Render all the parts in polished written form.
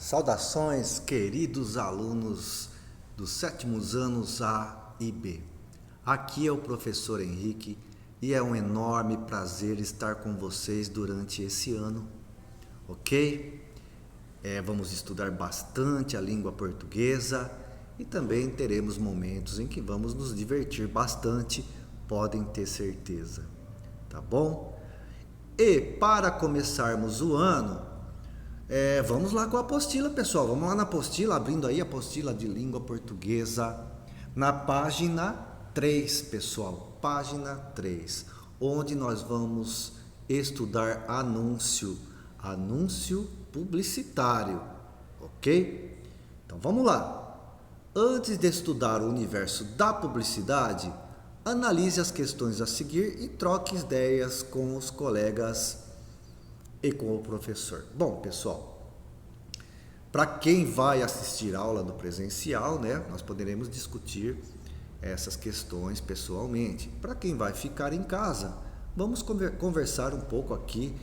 Saudações, queridos alunos dos sétimos anos A e B. Aqui é o professor Henrique e é um enorme prazer estar com vocês durante esse ano, ok? Vamos estudar bastante a língua portuguesa e também teremos momentos em que vamos nos divertir bastante, podem ter certeza, tá bom? E para começarmos o ano, vamos lá com a apostila, pessoal. Vamos lá na apostila, abrindo aí a apostila de língua portuguesa, na página 3, pessoal. Página 3, onde nós vamos estudar anúncio publicitário, ok? Então vamos lá. Antes de estudar o universo da publicidade, analise as questões a seguir e troque ideias com os colegas e com o professor. Bom, pessoal, para quem vai assistir a aula do presencial, né, nós poderemos discutir essas questões pessoalmente. Para quem vai ficar em casa, vamos conversar um pouco aqui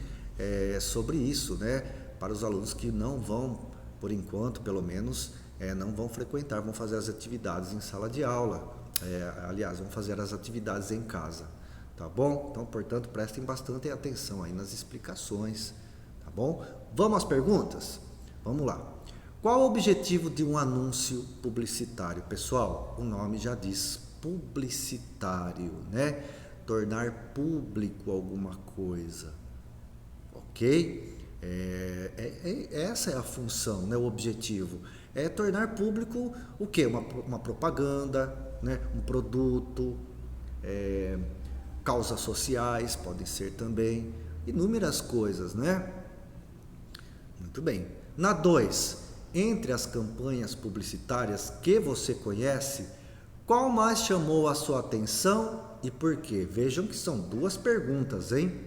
sobre isso, né, para os alunos que não vão, por enquanto, pelo menos, não vão frequentar, vão fazer as atividades em sala de aula. Aliás, vão fazer as atividades em casa. Tá bom? Então, portanto, prestem bastante atenção aí nas explicações, tá bom? Vamos às perguntas? Vamos lá. Qual o objetivo de um anúncio publicitário? Pessoal, o nome já diz publicitário, né? Tornar público alguma coisa, ok? Essa é a função, né? O objetivo é tornar público o quê? Uma propaganda, né? Um produto, causas sociais, podem ser também, inúmeras coisas, né? Muito bem. Na 2, entre as campanhas publicitárias que você conhece, qual mais chamou a sua atenção e por quê? Vejam que são duas perguntas, hein?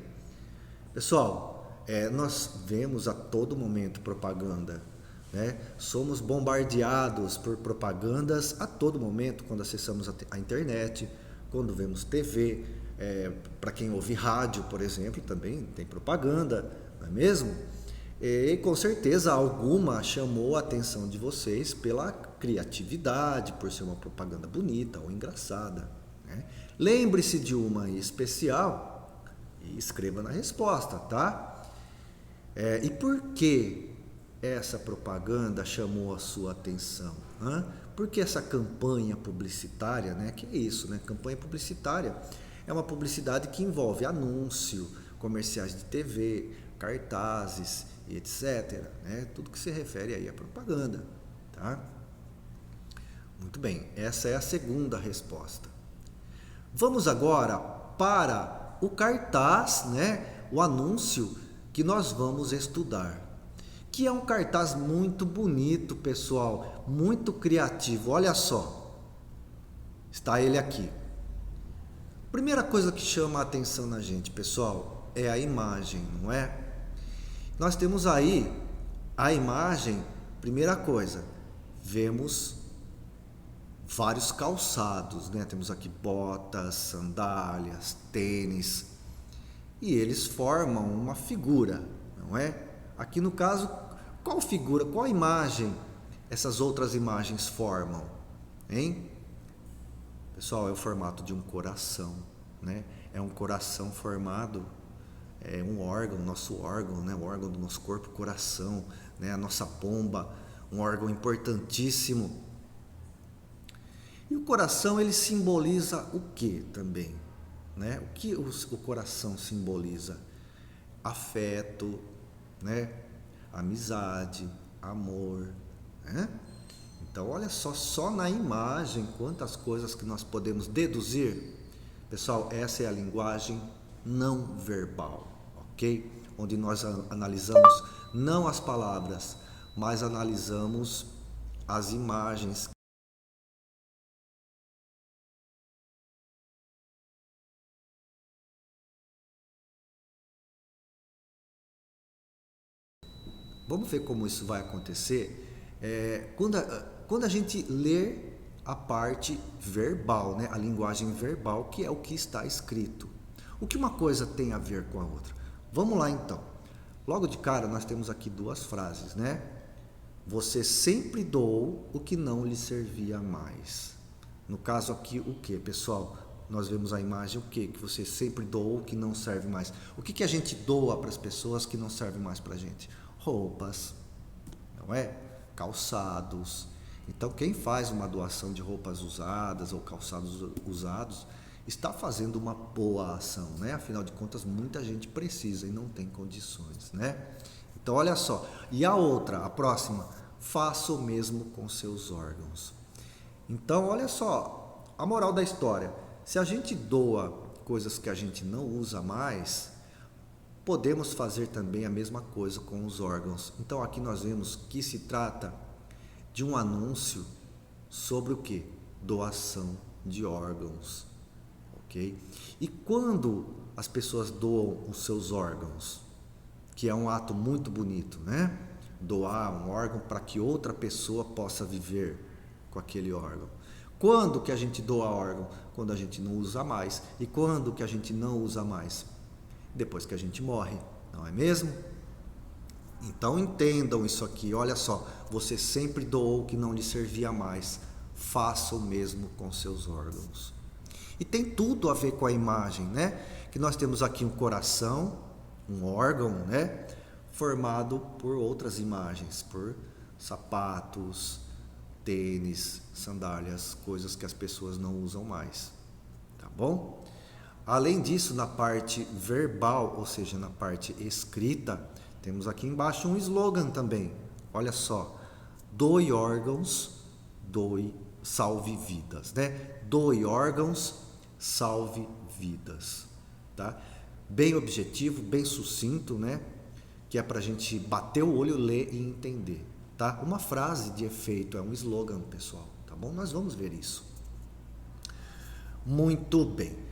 Pessoal, nós vemos a todo momento propaganda, né? Somos bombardeados por propagandas a todo momento, quando acessamos a internet, quando vemos TV, para quem ouve rádio, por exemplo, também tem propaganda, não é mesmo? E com certeza alguma chamou a atenção de vocês pela criatividade, por ser uma propaganda bonita ou engraçada, né? Lembre-se de uma em especial e escreva na resposta, tá? E por que essa propaganda chamou a sua atenção? Por que essa campanha publicitária, né? Que é isso, né? Campanha publicitária é uma publicidade que envolve anúncio, comerciais de TV, cartazes, etc, né? Tudo que se refere aí à propaganda, tá? Muito bem, essa é a segunda resposta. Vamos agora para o cartaz, né? O anúncio que nós vamos estudar, que é um cartaz muito bonito, pessoal, muito criativo. Olha só, está ele aqui. Primeira coisa que chama a atenção na gente, pessoal, é a imagem, não é? Nós temos aí a imagem, primeira coisa, vemos vários calçados, né? Temos aqui botas, sandálias, tênis, e eles formam uma figura, não é? Aqui no caso, qual figura, qual imagem essas outras imagens formam, hein? Pessoal, é o formato de um coração, né? É um coração formado, um órgão, nosso órgão, né? O órgão do nosso corpo, o coração, né? A nossa bomba, um órgão importantíssimo. E o coração, ele simboliza o que também, né? O que o coração simboliza? Afeto, né? Amizade, amor, né? Então, olha só na imagem quantas coisas que nós podemos deduzir. Pessoal, essa é a linguagem não verbal, ok? Onde nós analisamos não as palavras, mas analisamos as imagens. Vamos ver como isso vai acontecer quando a gente lê a parte verbal, né? A linguagem verbal, que é o que está escrito. O que uma coisa tem a ver com a outra? Vamos lá então. Logo de cara nós temos aqui duas frases, né? você sempre doou o que não lhe servia mais. No caso aqui, o que, pessoal? Nós vemos a imagem, o que? Que você sempre doou o que não serve mais. O que a gente doa para as pessoas que não servem mais para a gente? Roupas, não é? Calçados. Então, quem faz uma doação de roupas usadas ou calçados usados, está fazendo uma boa ação, né? Afinal de contas, muita gente precisa e não tem condições, né? Então, olha só. E a outra, a próxima, faça o mesmo com seus órgãos. Então, olha só, a moral da história. Se a gente doa coisas que a gente não usa mais, podemos fazer também a mesma coisa com os órgãos. Então, aqui nós vemos que se trata de um anúncio sobre o que? Doação de órgãos, ok? E quando as pessoas doam os seus órgãos, que é um ato muito bonito, né? Doar um órgão para que outra pessoa possa viver com aquele órgão. Quando que a gente doa órgão? Quando a gente não usa mais. E quando que a gente não usa mais? Depois que a gente morre, não é mesmo? Então entendam isso aqui, olha só, você sempre doou o que não lhe servia mais, faça o mesmo com seus órgãos. E tem tudo a ver com a imagem, né? Que nós temos aqui um coração, um órgão, né? Formado por outras imagens, por sapatos, tênis, sandálias, coisas que as pessoas não usam mais, tá bom? Além disso, na parte verbal, ou seja, na parte escrita, temos aqui embaixo um slogan também. Olha só, doe órgãos, salve vidas, né? Doe órgãos, salve vidas, tá? Bem objetivo, bem sucinto, né? Que é para a gente bater o olho, ler e entender, tá? Uma frase de efeito, é um slogan, pessoal, tá bom? Nós vamos ver isso. Muito bem.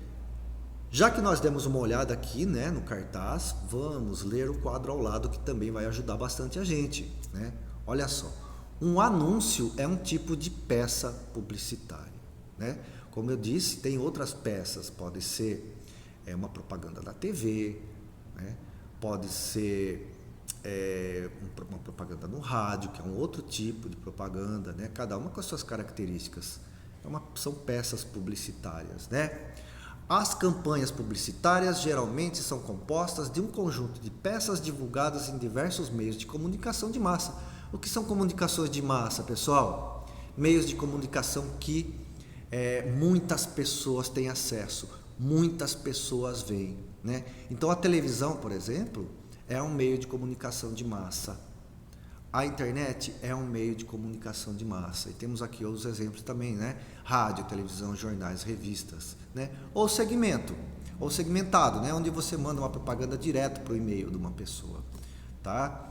Já que nós demos uma olhada aqui, né, no cartaz, vamos ler o quadro ao lado que também vai ajudar bastante a gente, né? Olha só, um anúncio é um tipo de peça publicitária, né? Como eu disse, tem outras peças, pode ser uma propaganda da TV, né? Pode ser uma propaganda no rádio, que é um outro tipo de propaganda, né? Cada uma com as suas características. São peças publicitárias, né? As campanhas publicitárias geralmente são compostas de um conjunto de peças divulgadas em diversos meios de comunicação de massa. O que são comunicações de massa, pessoal? Meios de comunicação que muitas pessoas têm acesso, muitas pessoas veem, né? Então a televisão, por exemplo, é um meio de comunicação de massa. A internet é um meio de comunicação de massa. E temos aqui outros exemplos também, né? Rádio, televisão, jornais, revistas, né? Ou segmentado, né? Onde você manda uma propaganda direto para o e-mail de uma pessoa, tá?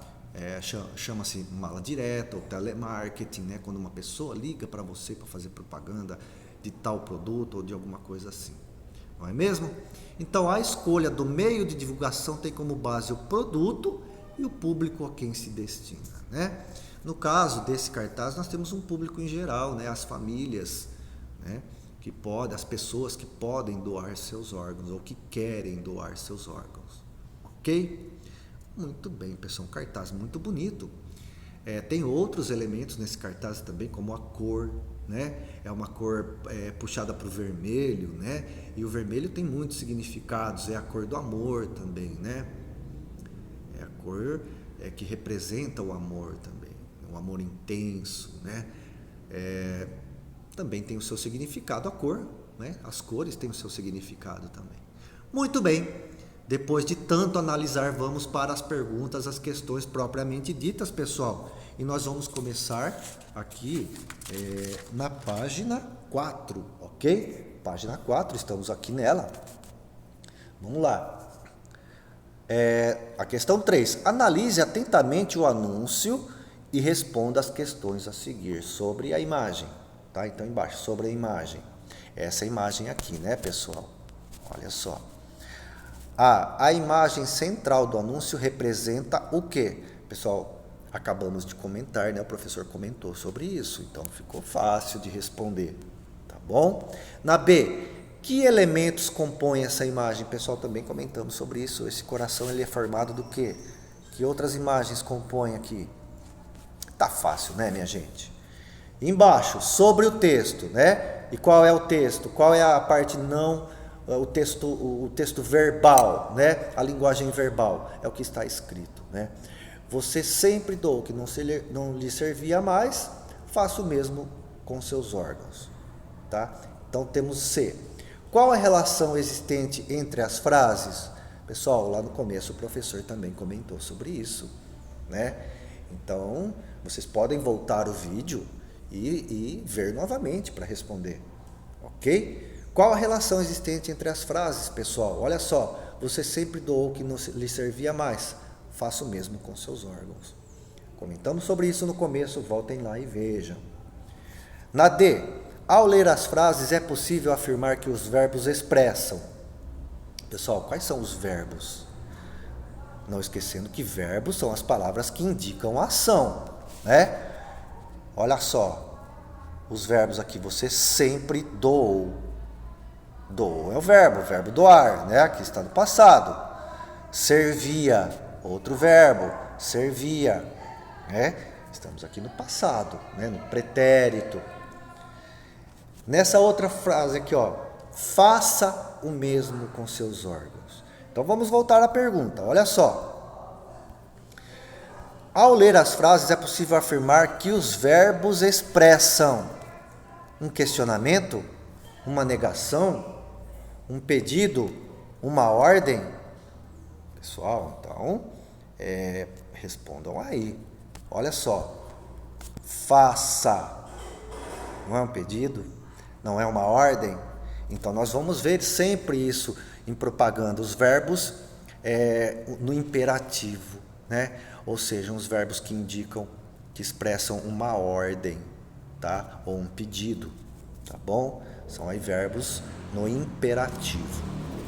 Chama-se mala direta ou telemarketing, né? Quando uma pessoa liga para você para fazer propaganda de tal produto ou de alguma coisa assim, não é mesmo? Então a escolha do meio de divulgação tem como base o produto e o público a quem se destina, né? No caso desse cartaz, nós temos um público em geral, né? As famílias, né? As pessoas que podem doar seus órgãos ou que querem doar seus órgãos, ok? Muito bem, pessoal, um cartaz muito bonito. Tem outros elementos nesse cartaz também, como a cor, né? É uma cor puxada para o vermelho, né? E o vermelho tem muitos significados, é a cor do amor também, né? É a cor que representa o amor também, um amor intenso, né? Também tem o seu significado a cor, né? As cores têm o seu significado também. Muito bem, depois de tanto analisar, vamos para as perguntas, as questões propriamente ditas, pessoal. E nós vamos começar aqui na página 4, ok? Página 4, estamos aqui nela. Vamos lá. A questão 3. Analise atentamente o anúncio e responda as questões a seguir sobre a imagem. Tá? Então, embaixo, sobre a imagem. Essa imagem aqui, né, pessoal? Olha só. A imagem central do anúncio representa o quê? Pessoal, acabamos de comentar, né? O professor comentou sobre isso, então ficou fácil de responder, tá bom? Na B, que elementos compõem essa imagem? Pessoal, também comentamos sobre isso. Esse coração ele é formado do quê? Que outras imagens compõem aqui? Tá fácil, né, minha gente? Embaixo, sobre o texto, né? E qual é o texto? Qual é a parte não, o texto verbal, né? A linguagem verbal é o que está escrito, né? Você sempre doou o que não lhe servia mais, faça o mesmo com seus órgãos, tá? Então temos C. Qual a relação existente entre as frases? Pessoal, lá no começo o professor também comentou sobre isso, né? Então, vocês podem voltar o vídeo e ver novamente para responder, ok? Qual a relação existente entre as frases, pessoal? Olha só, você sempre doou o que não lhe servia mais, faça o mesmo com seus órgãos. Comentamos sobre isso no começo, voltem lá e vejam. Na D, ao ler as frases é possível afirmar que os verbos expressam. Pessoal, quais são os verbos? Não esquecendo que verbos são as palavras que indicam a ação, né? Olha só, os verbos aqui, você sempre doou. Doou é o verbo doar, né? Aqui está no passado. Servia, outro verbo, servia, né? Estamos aqui no passado, né? No pretérito. Nessa outra frase aqui, ó, faça o mesmo com seus órgãos. Então vamos voltar à pergunta, olha só. Ao ler as frases é possível afirmar que os verbos expressam um questionamento, uma negação, um pedido, uma ordem. Pessoal, então, respondam aí. Olha só, faça, não é um pedido, não é uma ordem? Então nós vamos ver sempre isso em propaganda, os verbos no imperativo, né? Ou seja, os verbos que indicam, que expressam uma ordem, tá? Ou um pedido, tá bom? São aí verbos no imperativo.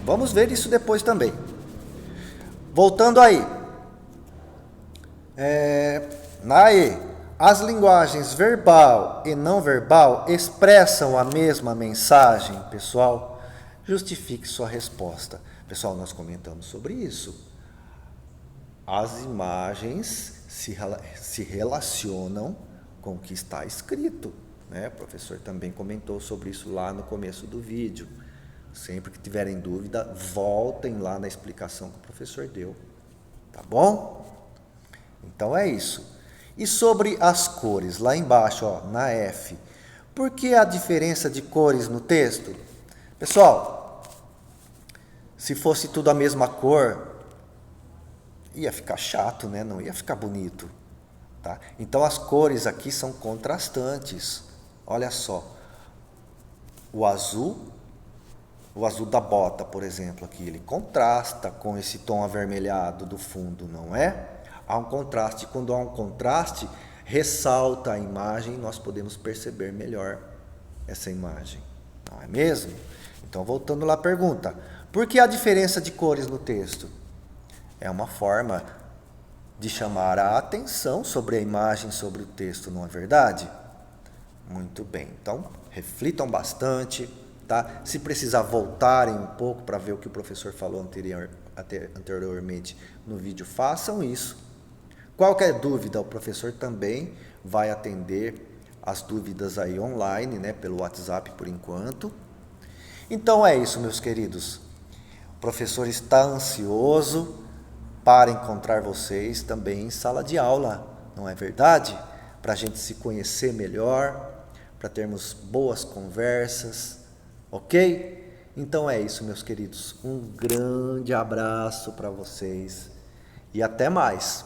Vamos ver isso depois também. Voltando aí. Na E, as linguagens verbal e não verbal expressam a mesma mensagem, pessoal? Justifique sua resposta. Pessoal, nós comentamos sobre isso. As imagens se relacionam com o que está escrito, né? O professor também comentou sobre isso lá no começo do vídeo. Sempre que tiverem dúvida, voltem lá na explicação que o professor deu, tá bom? Então é isso. E sobre as cores, lá embaixo, ó, na F, por que a diferença de cores no texto? Pessoal, se fosse tudo a mesma cor, ia ficar chato, né? Não ia ficar bonito, tá? Então as cores aqui são contrastantes. Olha só, o azul da bota, por exemplo, aqui, ele contrasta com esse tom avermelhado do fundo, não é? Há um contraste. Quando há um contraste, ressalta a imagem e nós podemos perceber melhor essa imagem, não é mesmo? Então, voltando lá à pergunta, por que a diferença de cores no texto? É uma forma de chamar a atenção sobre a imagem, sobre o texto, não é verdade? Muito bem, então reflitam bastante, tá? Se precisar voltarem um pouco para ver o que o professor falou anteriormente no vídeo, façam isso. Qualquer dúvida, o professor também vai atender as dúvidas aí online, né, pelo WhatsApp por enquanto. Então é isso, meus queridos. O professor está ansioso para encontrar vocês também em sala de aula, não é verdade? Para a gente se conhecer melhor, para termos boas conversas, ok? Então é isso, meus queridos. Um grande abraço para vocês e até mais.